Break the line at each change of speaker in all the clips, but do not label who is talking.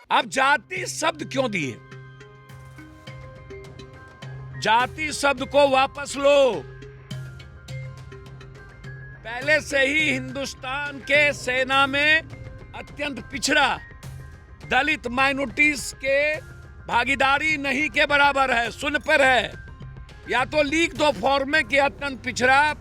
अब जाति शब्द क्यों दिए? जाति शब्द को वापस लो। पहले से ही हिंदुस्तान के सेना में अत्यंत पिछड़ा दलित माइनॉरिटीज के भागीदारी नहीं के बराबर है, सुन पर है। या तो लिख दो फॉर्म में कि अत्यंत पिछड़ा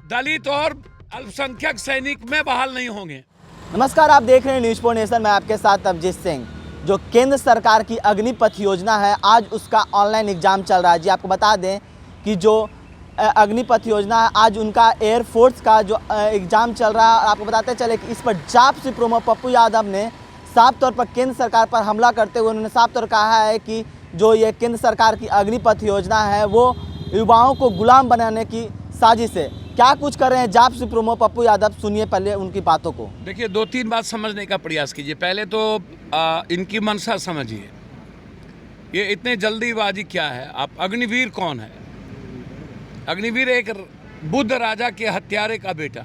दलित और अल्पसंख्यक सैनिक में बहाल नहीं होंगे।
नमस्कार, आप देख रहे हैं न्यूज़ पॉइंट नेशन। मैं आपके साथ अभिजीत सिंह। जो केंद्र सरकार की अग्निपथ योजना है, आज उसका ऑनलाइन एग्जाम चल रहा है। जी आपको बता दें कि जो अग्निपथ योजना है, आज उनका एयरफोर्स का जो एग्ज़ाम चल रहा है। आपको बताते चले कि इस पर जाप प्रमुख पप्पू यादव ने साफ तौर पर केंद्र सरकार पर हमला करते हुए उन्होंने साफ तौर कहा है कि जो ये केंद्र सरकार की अग्निपथ योजना है वो युवाओं को गुलाम बनाने की साजिश है। क्या कुछ कर रहे हैं जाप प्रमुख पप्पू यादव, सुनिए पहले उनकी बातों को।
देखिए, दो तीन बात समझने का प्रयास कीजिए। पहले तो इनकी मंशा समझिए। ये इतने जल्दीबाजी क्या है? आप अग्निवीर कौन है? अग्निवीर एक बुद्ध राजा के हत्यारे का बेटा,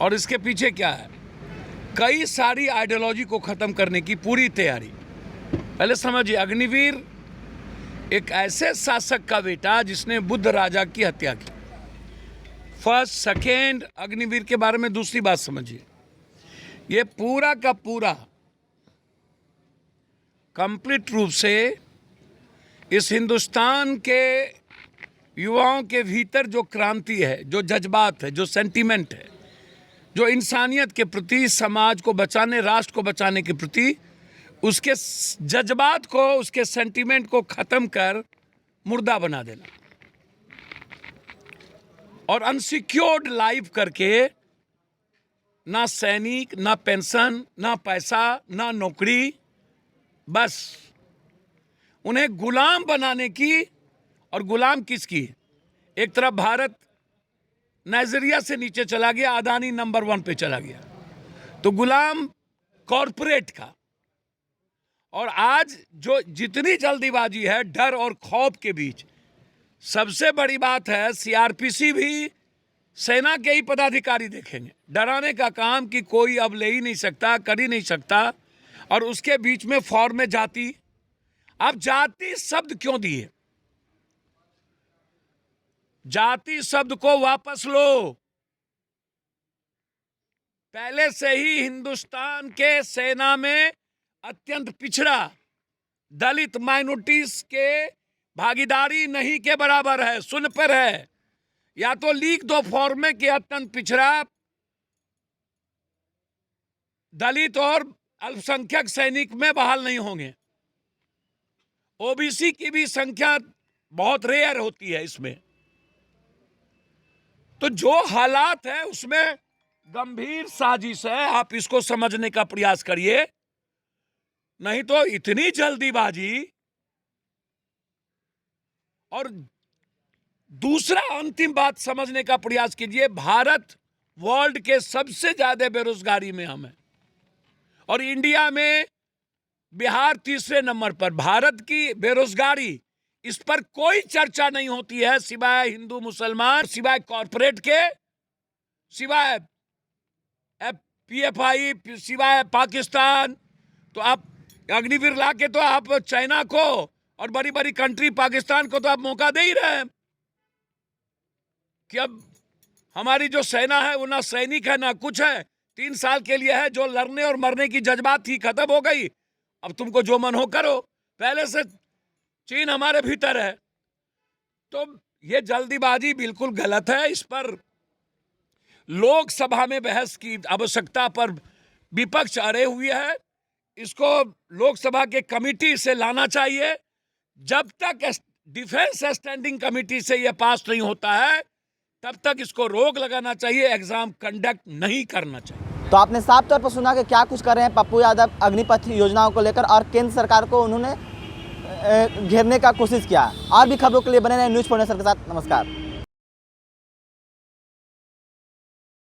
और इसके पीछे क्या है? कई सारी आइडियोलॉजी को खत्म करने की पूरी तैयारी। पहले समझिए, अग्निवीर एक ऐसे शासक का बेटा जिसने बुद्ध राजा की हत्या की। फर्स्ट सेकेंड अग्निवीर के बारे में दूसरी बात समझिए। ये पूरा का पूरा कंप्लीट रूप से इस हिंदुस्तान के युवाओं के भीतर जो क्रांति है, जो जज्बात है, जो सेंटीमेंट है, जो इंसानियत के प्रति, समाज को बचाने, राष्ट्र को बचाने के प्रति उसके जज्बात को, उसके सेंटीमेंट को खत्म कर मुर्दा बना देना और अनसिक्योर्ड लाइफ करके ना सैनिक, ना पेंशन, ना पैसा, ना नौकरी, बस उन्हें गुलाम बनाने की। और गुलाम किसकी? एक तरफ भारत नाइजीरिया से नीचे चला गया, अदानी नंबर 1 पे चला गया, तो गुलाम कॉरपोरेट का। और आज जो जितनी जल्दीबाजी है डर और खौफ के बीच, सबसे बड़ी बात है सीआरपीसी भी सेना के ही पदाधिकारी देखेंगे। डराने का काम कि कोई अब ले ही नहीं सकता, कर ही नहीं सकता, और उसके बीच में फॉर्म में जाति। अब जाति शब्द क्यों दिए? जाति शब्द को वापस लो। पहले से ही हिंदुस्तान के सेना में अत्यंत पिछड़ा दलित माइनॉरिटीज के भागीदारी नहीं के बराबर है, सुन पर है। या तो लिख दो फॉर्म में कि अत्यंत पिछड़ा दलित और अल्पसंख्यक सैनिक में बहाल नहीं होंगे। ओबीसी की भी संख्या बहुत रेयर होती है इसमें। तो जो हालात है उसमें गंभीर साजिश है, आप इसको समझने का प्रयास करिए। नहीं तो इतनी जल्दीबाजी। और दूसरा अंतिम बात समझने का प्रयास कीजिए, भारत वर्ल्ड के सबसे ज्यादा बेरोजगारी में हम हैं, और इंडिया में बिहार तीसरे नंबर पर। भारत की बेरोजगारी, इस पर कोई चर्चा नहीं होती है सिवाय हिंदू मुसलमान, सिवाय कॉरपोरेट के, सिवाय पीएफआई, सिवाय पाकिस्तान। तो आप अग्निवीर ला के तो आप चाइना को और बड़ी बड़ी कंट्री पाकिस्तान को तो आप मौका दे ही रहे हैं कि अब हमारी जो सेना है वो ना सैनिक है ना कुछ है, 3 साल के लिए है। जो लड़ने और मरने की जज्बात थी खत्म हो गई, अब तुमको जो मन हो करो। पहले से चीन हमारे भीतर है। तो ये जल्दीबाजी बिल्कुल गलत है। इस पर लोकसभा में बहस की आवश्यकता पर विपक्ष अड़े हुए है। इसको लोकसभा के कमेटी से लाना चाहिए। जब तक डिफेंस स्टैंडिंग कमेटी से यह पास नहीं होता है तब तक इसको रोक लगाना चाहिए, एग्जाम कंडक्ट नहीं करना चाहिए।
तो आपने साफ तौर पर सुना कि क्या कुछ कर रहे हैं पप्पू यादव अग्निपथ योजनाओं को लेकर, और केंद्र सरकार को उन्होंने घेरने का कोशिश किया। और भी खबरों के लिए बने रहे न्यूज़ पॉइंट नेशन के साथ। नमस्कार।